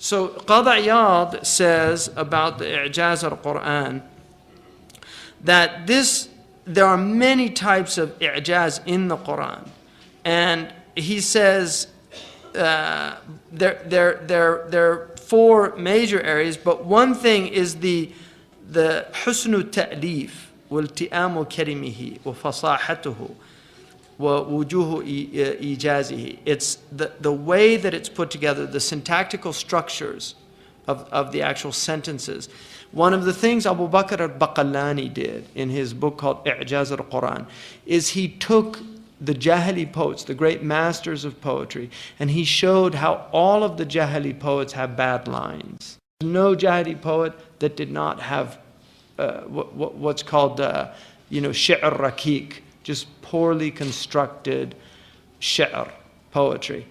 So Qadi Iyad says about the I'jaz al-Quran that there are many types of i'jaz in the Quran. And he says there are four major areas, but one thing is the husnu ta'lif والتئام كلمه وفصاحته ووجوه إيجازه. It's the way that it's put together, the syntactical structures of the actual sentences. One of the things Abu Bakr al-Baqallani did in his book called I'jaz al-Quran is he took the Jahili poets, the great masters of poetry, and he showed how all of the Jahili poets have bad lines. No Jahili poet that did not have what's called shi'r raqiq, just poorly constructed shi'r, poetry.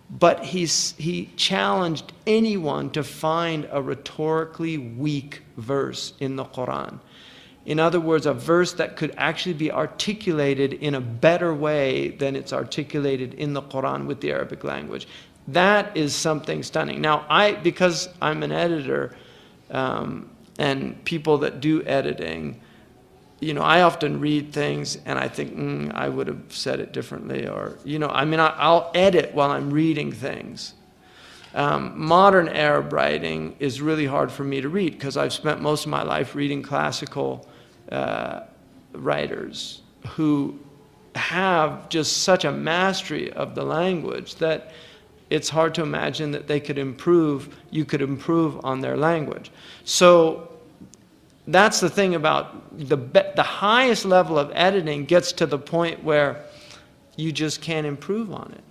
But he challenged anyone to find a rhetorically weak verse in the Quran. In other words, a verse that could actually be articulated in a better way than it's articulated in the Quran with the Arabic language. That is something stunning. Now, because I'm an editor, and people that do editing, I often read things and I think, I would have said it differently, or, I'll edit while I'm reading things. Modern Arab writing is really hard for me to read because I've spent most of my life reading classical writers who have just such a mastery of the language that it's hard to imagine that you could improve on their language. So that's the thing about the highest level of editing gets to the point where you just can't improve on it.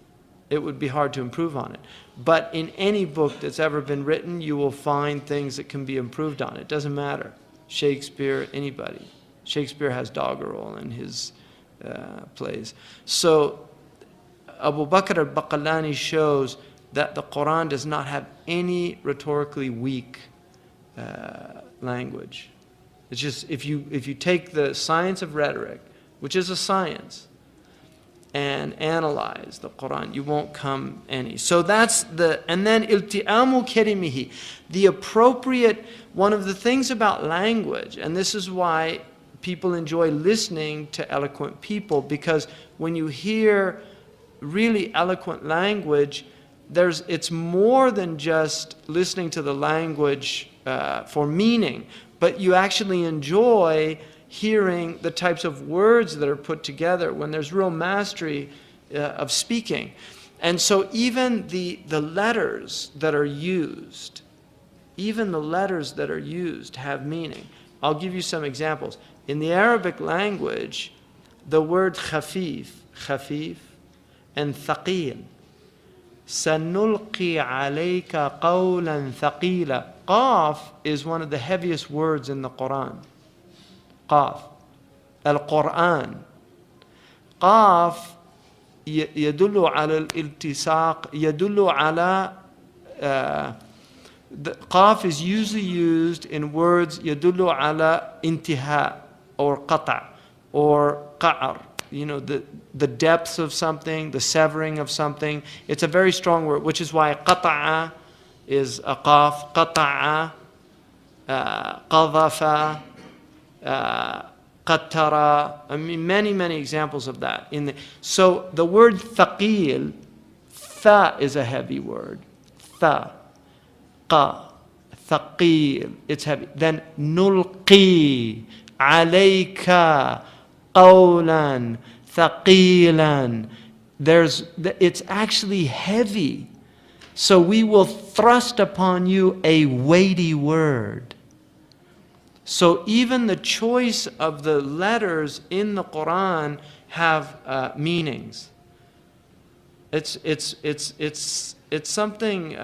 It would be hard to improve on it. But in any book that's ever been written, you will find things that can be improved on. It doesn't matter. Shakespeare, anybody. Shakespeare has doggerel in his plays. So Abu Bakr al-Baqallani shows that the Quran does not have any rhetorically weak language. It's just, if you take the science of rhetoric, which is a science, and analyze the Quran, you won't come any. So and then ilti'amu kalimihi, the appropriate, one of the things about language, and this is why people enjoy listening to eloquent people, because when you hear really eloquent language, it's more than just listening to the language for meaning, but you actually enjoy hearing the types of words that are put together when there's real mastery of speaking. And so even the letters that are used, have meaning. I'll give you some examples. In the Arabic language, the word khafif, and thaqil, سَنُلْقِي عَلَيْكَ قَوْلًا ثَقِيلًا. Qaf is one of the heaviest words in the Quran. Qaf. Al-Quran. Qaf يدل على الالتصاق, يدل على the qaf is usually used in words يدل على انتهاء or qata' or qa'r. The depths of something, the severing of something. It's a very strong word, which is why qata'a is a qaf, qata'a, qadhafa, qattara. I mean, many examples of that. So the word thaqil, tha is a heavy word. Tha, qa, thaqil, it's heavy. Then nulqi, alayka, qawlan, thaqilan. It's actually heavy. So we will thrust upon you a weighty word. So even the choice of the letters in the Quran have meanings. It's something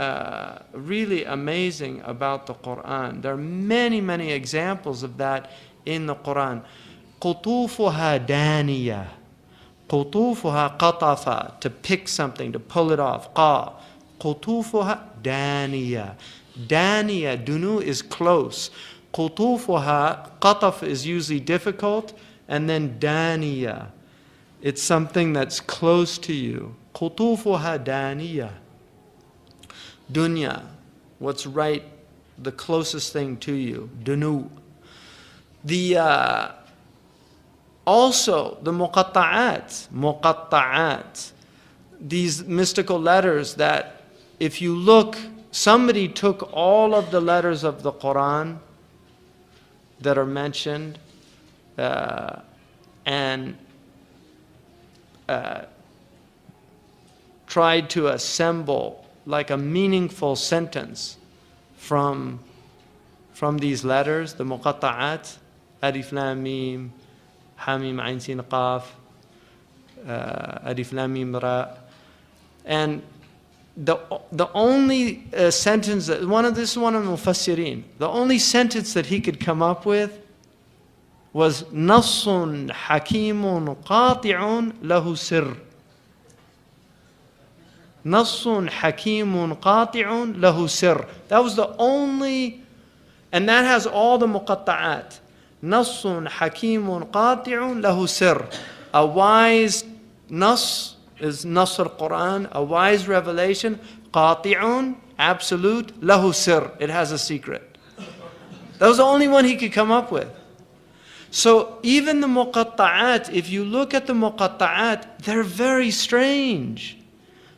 really amazing about the Quran. There are many examples of that in the Quran. قُطُوفُهَا دَانِيَةٌ. قُطُوفُهَا قَطَفَ, to pick something, to pull it off. قَا. قُطُوفُهَا دَانِيَةٌ. Daniya, dunu is close. قُطُوفُهَا, qataf is usually difficult, and then daniya, it's something that's close to you. قُطُوفُهَا دَانِيَةٌ. Dunya, what's right, the closest thing to you, dunu. Also the muqatta'at, these mystical letters that if you look, somebody took all of the letters of the Quran that are mentioned and tried to assemble like a meaningful sentence from these letters, the muqatta'at, alif lam mim, hamim ain sin qaf, alif lam mim ra, and the only sentence that this is one of the mufassirin, the only sentence that he could come up with was nassun hakimun qati'un lahu sir. Nassun hakimun qati'un lahu sir. That was the only, and that has all the muqatta'at. Nassun hakimun qati'un lahu sir. A wise nas is nas al-Quran, a wise revelation, qati'un, absolute, lahu sir, it has a secret. That was the only one he could come up with. So even the muqatta'at, if you look at the muqatta'at, they're very strange.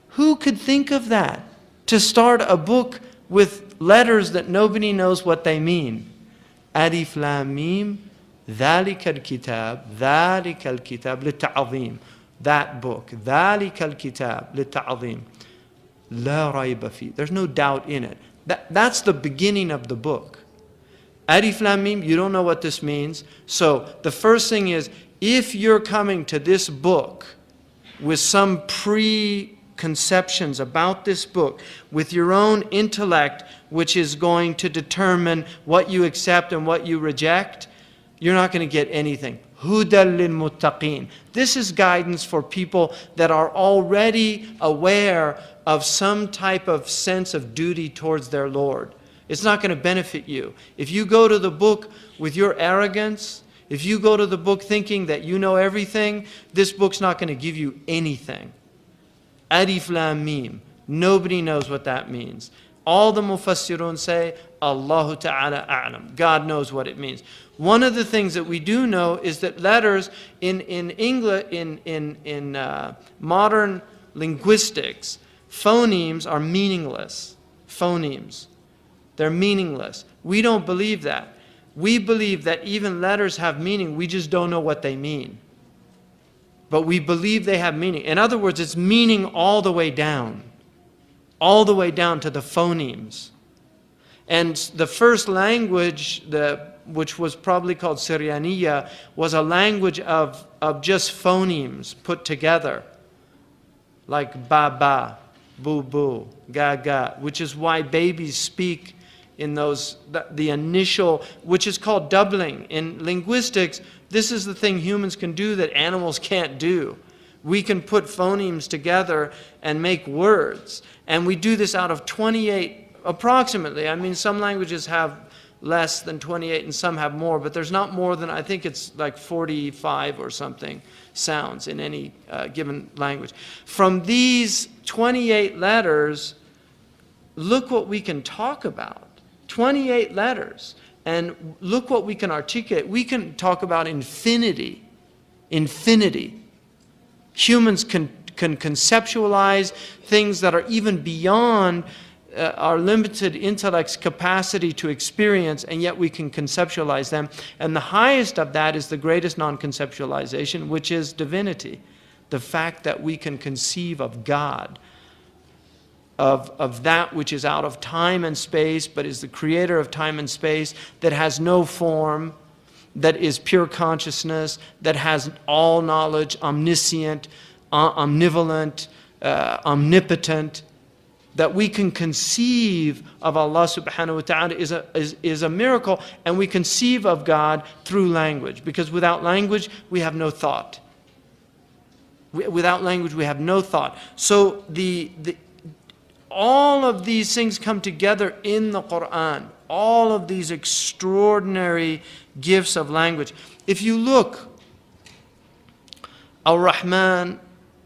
Who could think of that? To start a book with letters that nobody knows what they mean. Alif lam mim, ذَلِكَ الْكِتَابِ ذَلِكَ الْكِتَابِ لِلتَّعْظِيم. That book, ذَلِكَ الْكِتَابِ لِلتَّعْظِيم. لَا رَيْبَ فِيهِ. There's no doubt in it. That's the beginning of the book. Alif lam mim, you don't know what this means. So the first thing is, if you're coming to this book with some preconceptions about this book, with your own intellect, which is going to determine what you accept and what you reject, you're not going to get anything. Hudal lil muttaqin. This is guidance for people that are already aware of some type of sense of duty towards their Lord. It's not going to benefit you. If you go to the book with your arrogance, if you go to the book thinking that you know everything, this book's not going to give you anything. Alif lam mim. Nobody knows what that means. All the mufassirun say, Allahu Ta'ala a'lam. God knows what it means. One of the things that we do know is that letters in English, in modern linguistics, phonemes are meaningless. Phonemes. They're meaningless. We don't believe that. We believe that even letters have meaning. We just don't know what they mean. But we believe they have meaning. In other words, it's meaning all the way down. All the way down to the phonemes. And the first language, which was probably called Syrianiya, was a language of just phonemes put together. Like ba-ba, boo-boo, ga-ga, which is why babies speak in those, the initial, which is called doubling. In linguistics, this is the thing humans can do that animals can't do. We can put phonemes together and make words. And we do this out of 28, approximately. I mean, some languages have less than 28 and some have more, but there's not more than, I think it's like 45 or something sounds in any given language. From these 28 letters, look what we can talk about. 28 letters. And look what we can articulate. We can talk about infinity. Infinity. Humans can conceptualize things that are even beyond our limited intellect's capacity to experience, and yet we can conceptualize them. And the highest of that is the greatest non-conceptualization, which is divinity. The fact that we can conceive of God, of that which is out of time and space, but is the creator of time and space, that has no form, that is pure consciousness, that has all knowledge, omniscient, omnivolent, omnipotent, that we can conceive of Allah subhanahu wa ta'ala is a miracle, and we conceive of God through language, because without language we have no thought. Without language we have no thought. So all of these things come together in the Quran. All of these extraordinary gifts of language. If you look, Ar-Rahman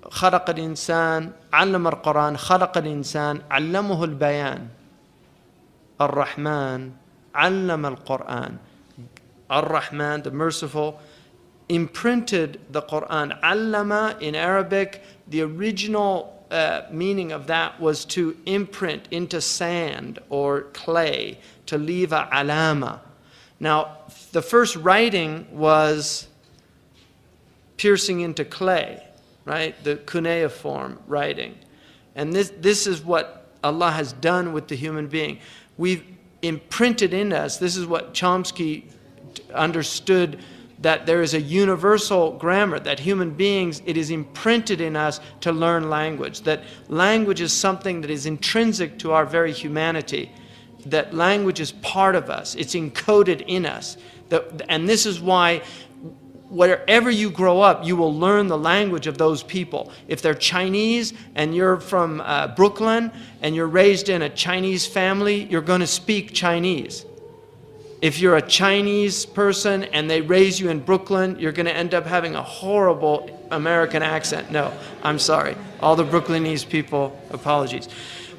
خلق الإنسان علم القرآن خلق الإنسان علمه البيان. Ar-Rahman, allama al-Quran. Ar-Rahman, the merciful, imprinted the Quran. Allama in Arabic, the original meaning of that was to imprint into sand or clay, to leave a alama. Now, the first writing was piercing into clay, right? The cuneiform writing. And this is what Allah has done with the human being. We've imprinted in us, this is what Chomsky understood, that there is a universal grammar, that human beings, it is imprinted in us to learn language, that language is something that is intrinsic to our very humanity, that language is part of us, it's encoded in us. And this is why wherever you grow up, you will learn the language of those people. If they're Chinese and you're from Brooklyn and you're raised in a Chinese family, you're going to speak Chinese. If you're a Chinese person and they raise you in Brooklyn, you're going to end up having a horrible American accent. No, I'm sorry. All the Brooklynese people, apologies.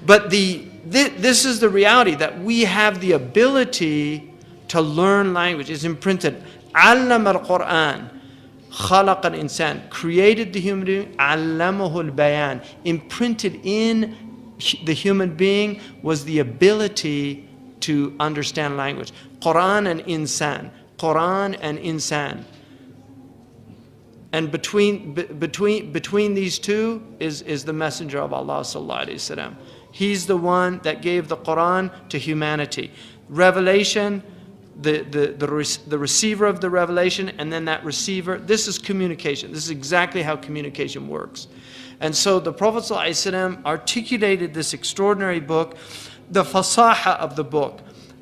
But this is the reality, that we have the ability to learn language. It's imprinted. Allam al-Quran, khalaq al-insan, created the human being, allamahu al-bayan. Imprinted in the human being was the ability to understand language. Quran and insan. Quran and insan. And between these two is the Messenger of Allah sallallahu alaihi wasallam. He's the one that gave the Quran to humanity. Revelation, the receiver of the revelation, and then that receiver. This is communication. This is exactly how communication works. And so the Prophet sallallahu alaihi wasallam articulated this extraordinary book, the fasaha of the book.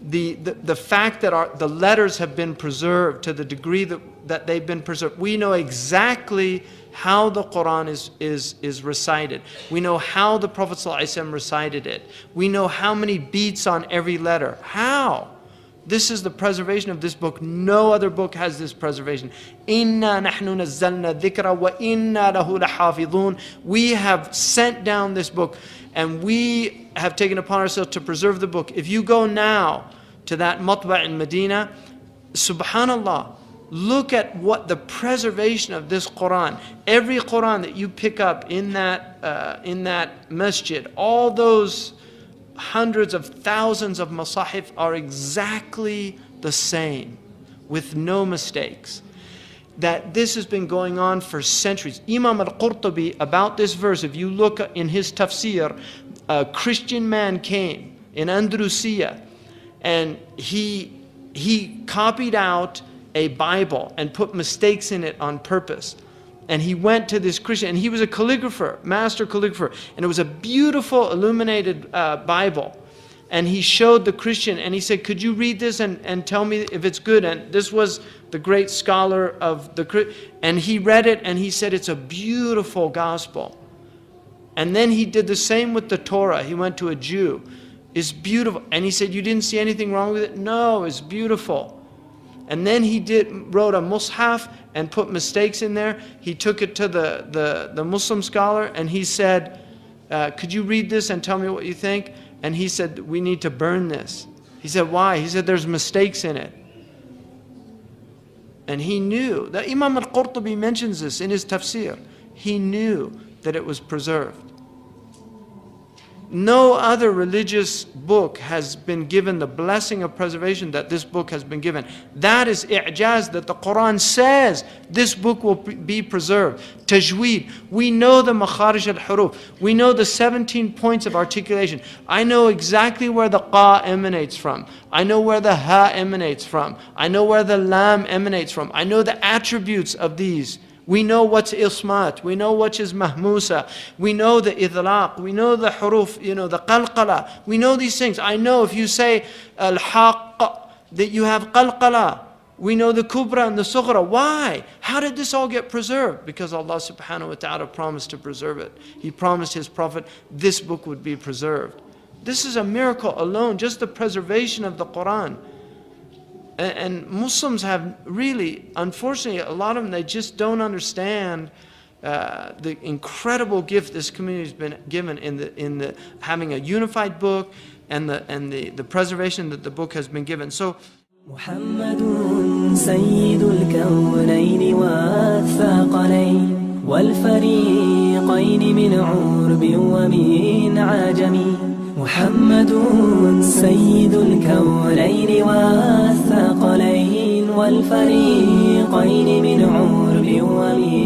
The fact that the letters have been preserved to the degree that they've been preserved. We know exactly how the Quran is recited. We know how the Prophet ﷺ recited it. We know how many beats on every letter. How? This is the preservation of this book. No other book has this preservation. Inna nahnu nazzalna dhikra wa inna lahu lahafidhun. We have sent down this book and we have taken upon ourselves to preserve the book. If you go now to that matba' in Medina, subhanallah, look at what the preservation of this Quran. Every Quran that you pick up in that masjid, all those hundreds of thousands of masahif are exactly the same, with no mistakes. That this has been going on for centuries. Imam al-Qurtubi, about this verse, if you look in his tafsir, a Christian man came in Andalusia and he copied out a Bible and put mistakes in it on purpose. And he went to this Christian, and he was a calligrapher, master calligrapher, and it was a beautiful illuminated Bible. And he showed the Christian, and he said, could you read this and tell me if it's good? And this was the great scholar of the, and he read it, and he said, it's a beautiful gospel. And then he did the same with the Torah. He went to a Jew. It's beautiful. And he said, you didn't see anything wrong with it? No, it's beautiful. And then he wrote a mushaf and put mistakes in there. He took it to the Muslim scholar and he said, could you read this and tell me what you think? And he said, we need to burn this. He said, why? He said, there's mistakes in it. And he knew, that Imam al-Qurtubi mentions this in his tafsir. He knew that it was preserved. No other religious book has been given the blessing of preservation that this book has been given. That is i'jaz, that the Quran says this book will be preserved. Tajweed, we know the makharij al-huruf. We know the 17 points of articulation. I know exactly where the qa emanates from. I know where the ha emanates from. I know where the lam emanates from. I know the attributes of these. We know what's ismat, we know what is mahmusa, we know the idlaq, we know the huruf, the qalqala. We know these things. I know if you say al-haqq, that you have qalqala. We know the kubra and the sughra. Why? How did this all get preserved? Because Allah subhanahu wa ta'ala promised to preserve it. He promised His Prophet this book would be preserved. This is a miracle alone, just the preservation of the Quran. And Muslims have really, unfortunately, a lot of them, they just don't understand the incredible gift this community has been given in the having a unified book, and the preservation that the book has been given. So محمد سيد الكونين والثقلين والفريقين من عرب ومن عجم. محمد سيد الكونين والثقلين والفريقين من عرب ومن